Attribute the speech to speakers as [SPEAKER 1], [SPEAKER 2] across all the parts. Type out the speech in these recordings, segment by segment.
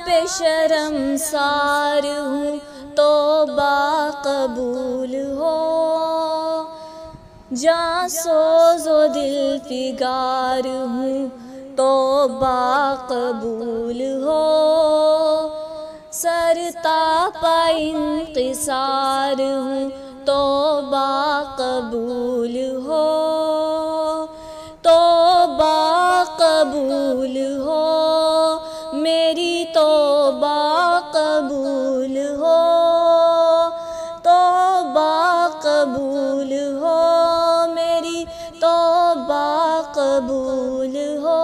[SPEAKER 1] پہ شرمسار ہوں توبہ قبول ہو، جاں سوز و دل فگار ہوں توبہ قبول ہو، سر تاپا انکسار ہوں توبہ قبول ہو، توبہ قبول ہو، میری توبہ قبول ہو، توبہ قبول ہو، میری توبہ قبول ہو۔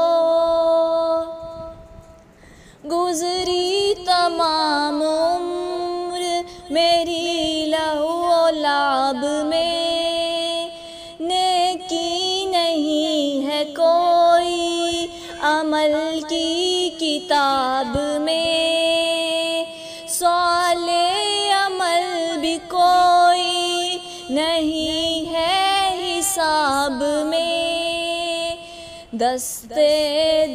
[SPEAKER 1] گزری تمام عمر میری لہو و لعب میں، نیکی نہیں ہے کوئی عمل کی کتاب میں، صالح عمل بھی کوئی نہیں ہے حساب میں، دستے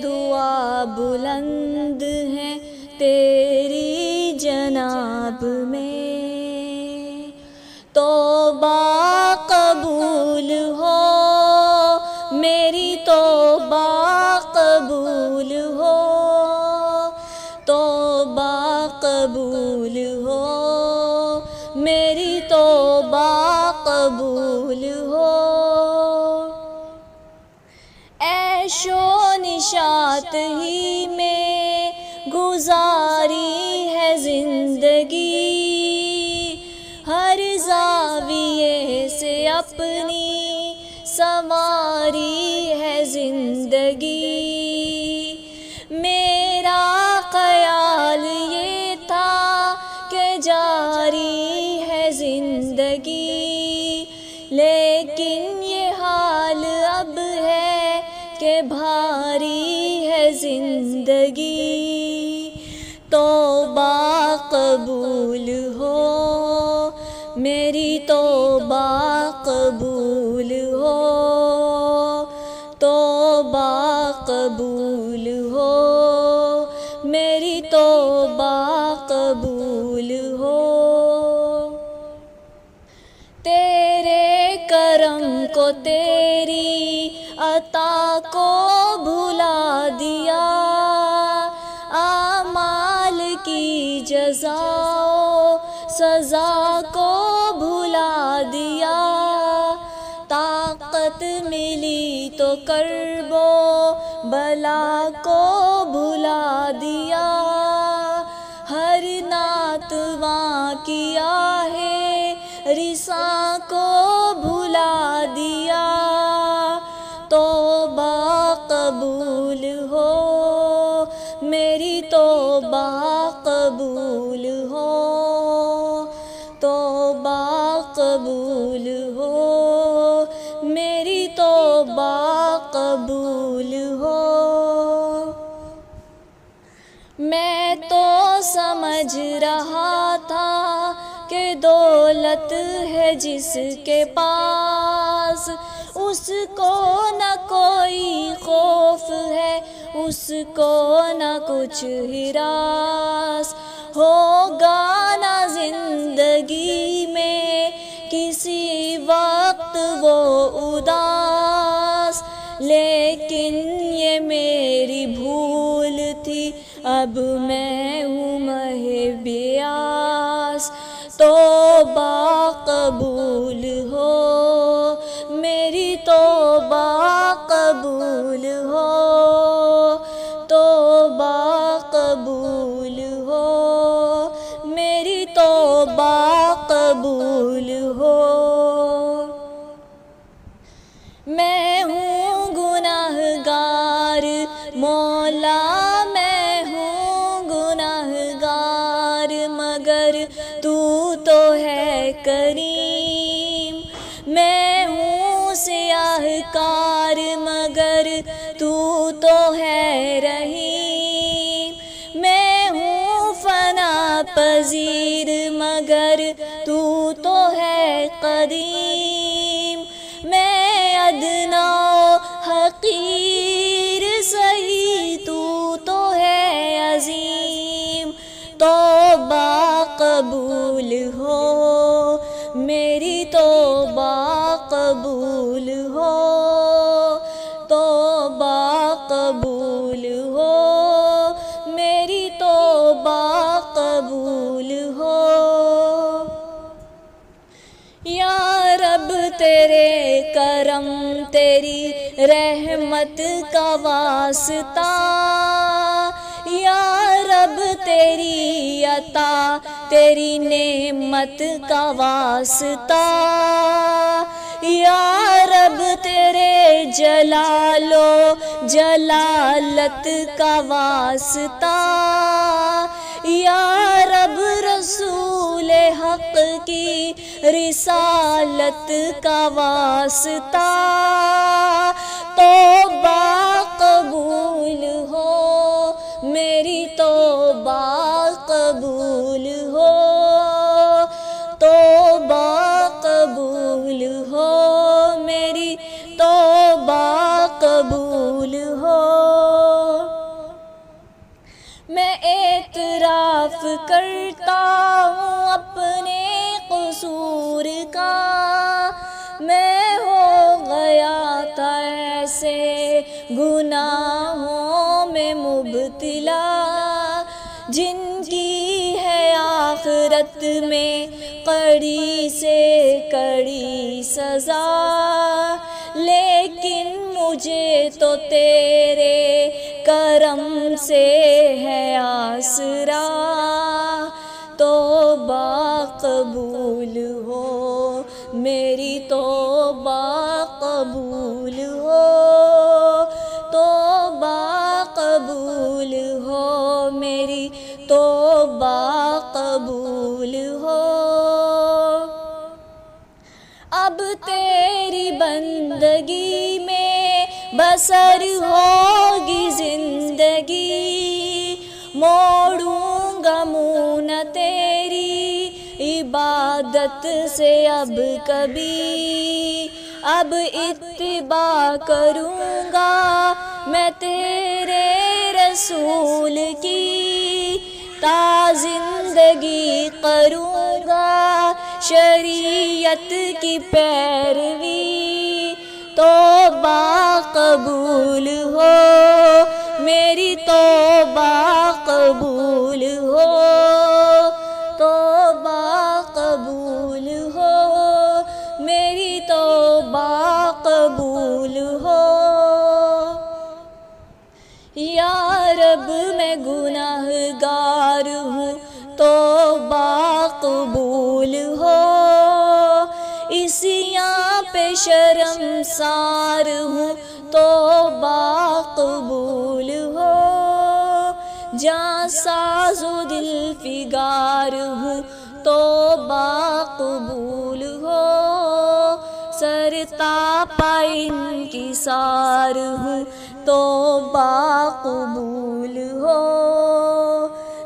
[SPEAKER 1] دعا بلند ہیں تیری جناب میں، توبہ قبول ہو، میری توبہ قبول ہو، توبہ قبول ہو، میری توبہ قبول ہو۔ عیش و نشاط ہی میں گزاری ہے زندگی، ہر زاویے سے اپنی سنواری ہے زندگی، میرا خیال یہ تھا کہ جاری ہے زندگی، لیکن یہ حال اب ہے کہ بھاری ہے زندگی، توبہ قبول ہو، میری توبہ قبول ہو، توبہ قبول ہو، میری توبہ قبول ہو۔ تیرے کرم کو تیری عطا کو بھلا دیا، اعمال کی جزا و سزا کو بھلا دیا، طاقت ملی تو کرب و بلا کو بھلا دیا، ہر ناتواں کی آہ رساں کو بھلا دیا، توبہ قبول ہو، میری توبہ قبول ہو، توبہ قبول ہو، میری توبہ قبول ہو۔ میں تو سمجھ رہا تھا کہ دولت ہے جس کے پاس، اس کو نہ کوئی خوف ہے، اس کو نہ کچھ ہراس، ہوگا نہ زندگی میں کسی وقت وہ اداس، لیکن یہ میری بھول تھی، اب میں ہوں محبیاس، توبہ قبول ہو، میری توبہ قبول ہو، توبہ قبول ہو، میری توبہ قبول ہو۔ میں ہوں گناہ گار مولا، میں ہوں گناہ گار، مگر تو ہے کریم، میں ہوں سیاہ کار مگر تو ہے رحیم، میں ہوں فنا پذیر مگر تو ہے قدیم، میں ادنا حقیر سہی تو ہے عظیم، کرم تیری رحمت کا واسطہ، یا رب تیری عطا تیری نعمت کا واسطہ، یا رب تیرے جلال و جلالت کا واسطہ، یا رب رسول حق کی رسالت کا واسطہ، توبہ قبول ہو میری توبہ قبول ہو، توبہ قبول ہو میری توبہ قبول ہو۔ میں اعتراف کرتا ہوں اپنے قصور کا، میں ہو گیا تھا ایسے گناہوں میں مبتلا، جن کی ہے آخرت میں کڑی سے کڑی سزا، لیکن مجھے تو تیرے کرم سے ہے آسرا، توبہ قبول ہو میری توبہ قبول ہو، توبہ قبول ہو میری توبہ قبول ہو۔ اب تیری بندگی میں بسر ہوگی زندگی، موڑوں گا منہ نہ تیری عبادت سے اب کبھی، اب اتباع کروں گا میں تیرے رسول کی، تا زندگی کروں گا شریعت کی پیروی، توبہ قبول ہو میری توبہ قبول ہو، توبہ قبول ہو میری توبہ قبول ہو۔ یا رب میں گناہ گار ہوں توبہ قبول ہو، عصیاں پہ شرمسار ہوں توبہ قبول ہو، جاں ساز و دل فگار ہوں توبہ قبول ہو، سر تاپا انکسار ہوں توبہ قبول ہو،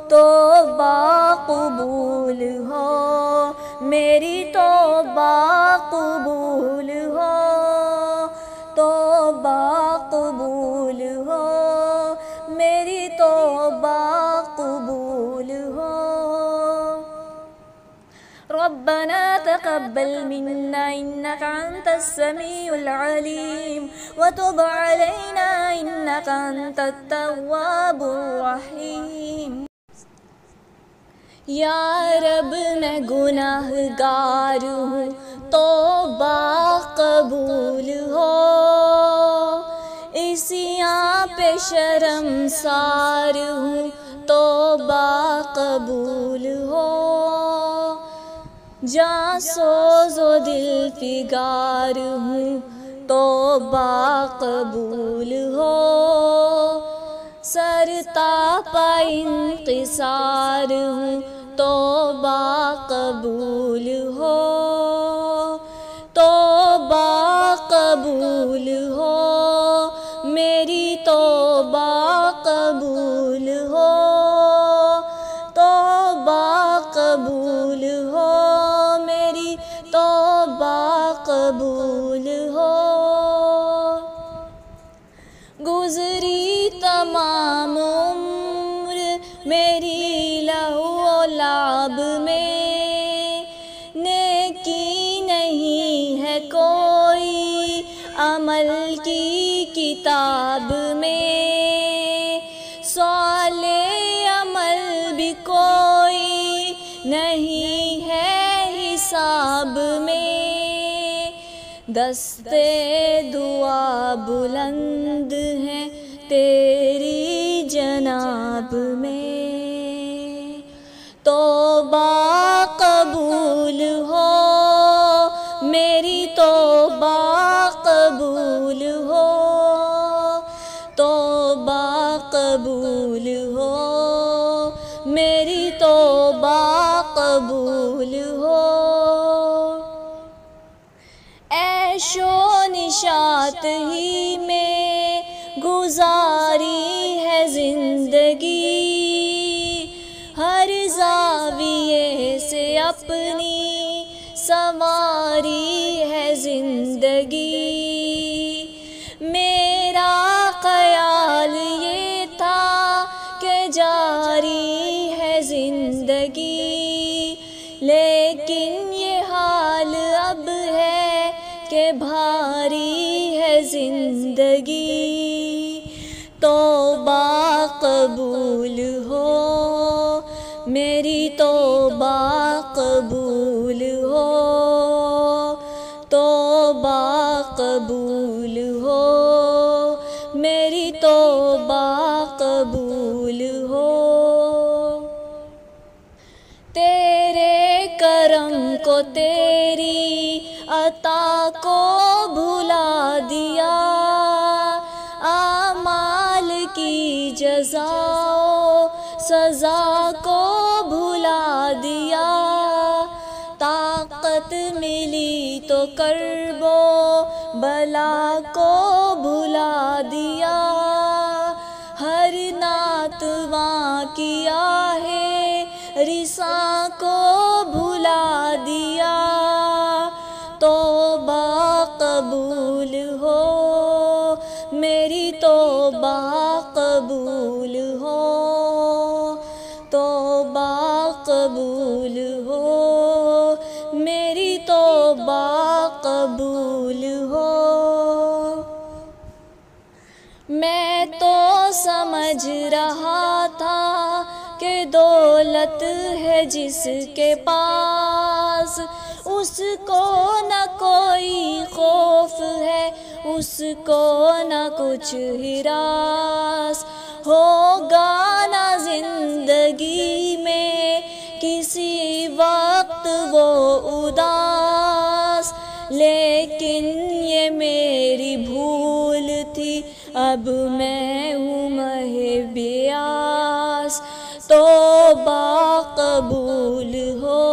[SPEAKER 1] توبہ قبول ہو میری توبہ قبول ہو، توبہ قبول ہو میری توبہ قبول ہو۔ ربنا تقبل منا إنك أنت السميع العليم وتب علينا إنك أنت التواب الرحيم۔ یا رب میں گناہ گار ہوں توبہ قبول ہو، عصیاں پہ شرمسار ہوں توبہ قبول ہو، جاں سوز و دل فگار ہوں توبہ قبول ہو، سر تاپا انکسار ہوں توبہ قبول ہو، توبہ قبول ہو میری توبہ قبول ہو، توبہ قبول ہو میری توبہ قبول ہو۔ گزری تمام عمر میری لہو و لعب میں، نیکی نہیں ہے کوئی عمل کی کتاب میں، صالح عمل بھی کوئی نہیں ہے حساب میں، دستے دعا بلند ہیں تیری جناب میں، توبہ قبول ہو میری توبہ قبول ہو، توبہ قبول ہو میری توبہ قبول ہو۔ عیش و نشاط ہی میں گزاری ہے زندگی، ہر زاویے سے اپنی سنواری ہے زندگی۔ میرا خیال یہ تھا کہ جاری ہے زندگی، لیکن یہ حال اب ہے کہ بھاری ہے زندگی۔ توبہ قبول ہو میری توبہ قبول ہو، توبہ قبول ہو میری توبہ قبول ہو۔ تیرے کرم کو تیری عطا کو بھلا دیا، اعمال کی جزا و سزا کو بھلا دیا، طاقت ملی تو کرب و بلا کو بھلا دیا، ہر ناتواں کی آہ رساں کو بھلا دیا۔ توبہ قبول ہو میری توبہ قبول ہو، توبہ قبول ہو میری توبہ قبول ہو۔ میں تو سمجھ رہا تھا کہ دولت ہے جس کے پاس، اس کو نہ کوئی خوف ہے، اس کو نہ کچھ ہراس، ہوگا نہ زندگی میں کسی وقت وہ اداس، لیکن یہ میری بھول تھی اب میں ہوں محبیاس۔ توبہ قبول ہو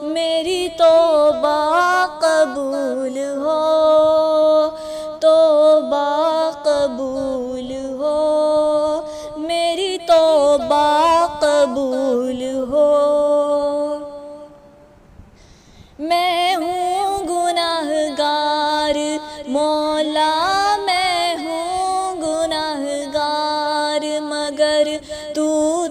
[SPEAKER 1] میری توبہ قبول ہو، توبہ قبول ہو میری توبہ قبول ہو۔ میں ہوں گناہ گار مولا میں ہوں گناہ گار، مگر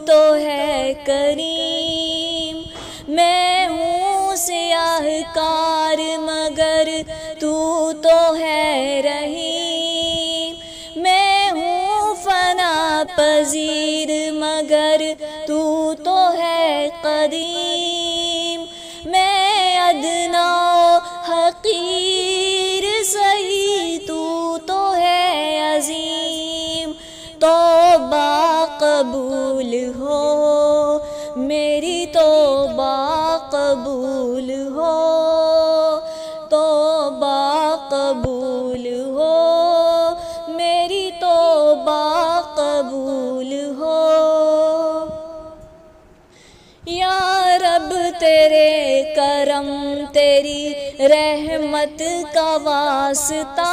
[SPEAKER 1] تو ہے کریم، میں ہوں سیاہ کار مگر تو ہے رحیم، میں ہوں فنا پذیر مگر تو ہے قدیم، میں ادنا حقیر سہی تو ہے عظیم۔ توبہ قبول ہو میری توبہ قبول ہو، توبہ قبول ہو میری توبہ قبول ہو۔ یا رب تیرے کرم تیری رحمت کا واسطہ،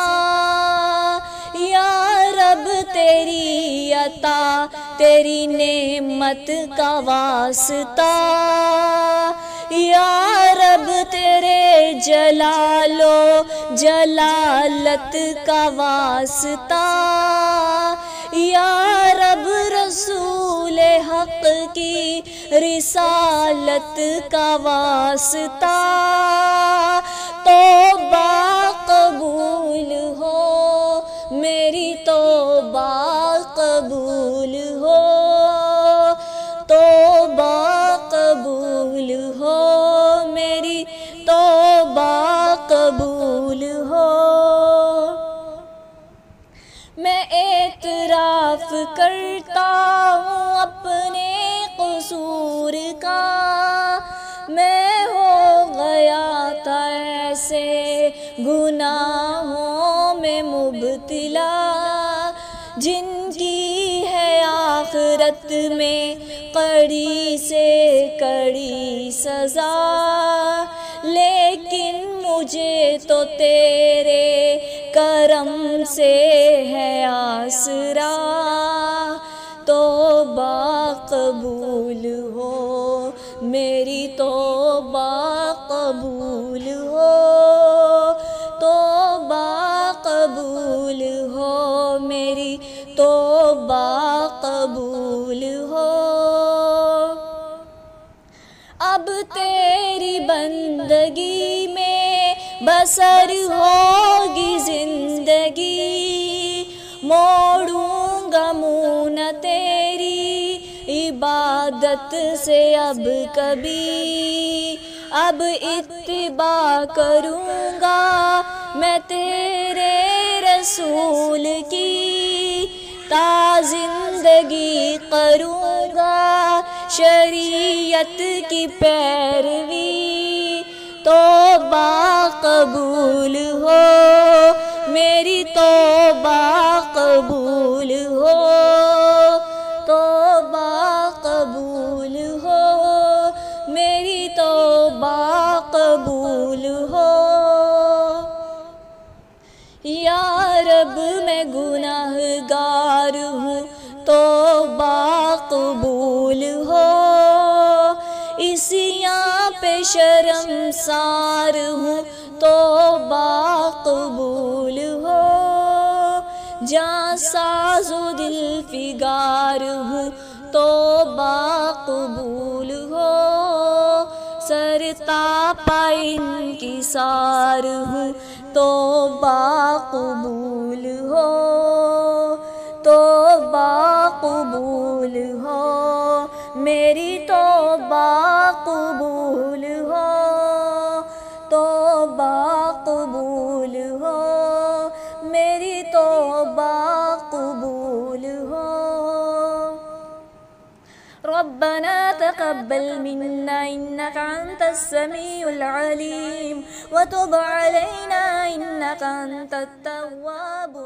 [SPEAKER 1] یا رب تیری عطا تیری نعمت کا واسطہ، یا رب تیرے جلال و جلالت کا واسطہ، یا رب رسول حق کی رسالت کا واسطہ۔ توبہ قبول ہو میری توبہ قبول ہو، توبہ قبول ہو میری توبہ قبول گناہوں میں مبتلا، جن کی ہے آخرت میں کڑی سے کڑی سزا، لیکن مجھے تو تیرے کرم سے ہے آسرا۔ توبہ قبول ہو میری، توبہ قبول ہو، توبہ قبول ہو میری، توبہ قبول ہو۔ اب تیری بندگی میں بسر ہوگی زندگی، موڑوں گا منہ نہ تیری عبادت سے اب کبھی، اب اتباع کروں گا میں تیرے رسول کی، تا زندگی کروں گا شریعت کی پیروی۔ توبہ قبول ہو میری، توبہ قبول ہو، توبہ قبول ہو میری، توبہ قبول ہو۔ یا رب میں گناہ گار ہوں، توبہ قبول ہو، عصیاں پہ شرمسار ہوں، توبہ قبول ہو، جاں ساز و دل فگار ہوں، توبہ قبول ہو، سر تاپا انکسار ہوں، توبہ قبول ہو، توبہ قبول ہو میری، توبہ قبول ہو، توبہ قبول ہو میری، توبہ قبول ہو۔ ربنا تقبل منا إنك أنت السميع العليم وتب علينا إنك أنت التواب